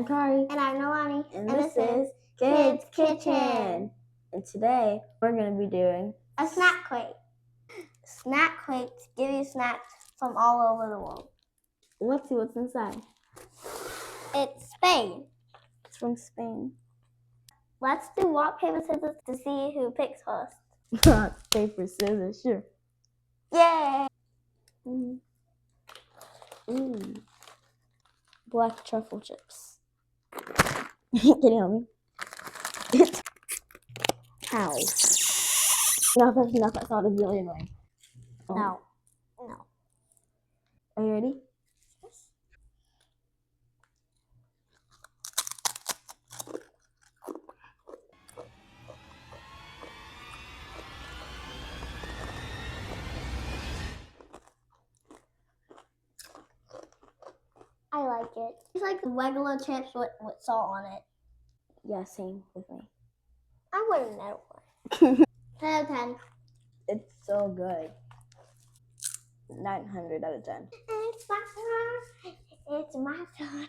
I'm Khari. And I'm Nolani. And this is Kids Kitchen. And today we're going to be doing a snack crate. Snack crates give you snacks from all over the world. Let's see what's inside. It's Spain. It's from Spain. Let's do rock, paper, scissors to see who picks first. Rock, paper, scissors, sure. Yay! Ooh. Black truffle chips. Can you help me? Ow. No, that's enough. That sound is really annoying. No. Are you ready? Yes. I like it. It's like regular chips with salt on it. Yeah, same with me. I wouldn't know. 10 out of 10. It's so good. 900 out of 10. It's my turn. It's my turn.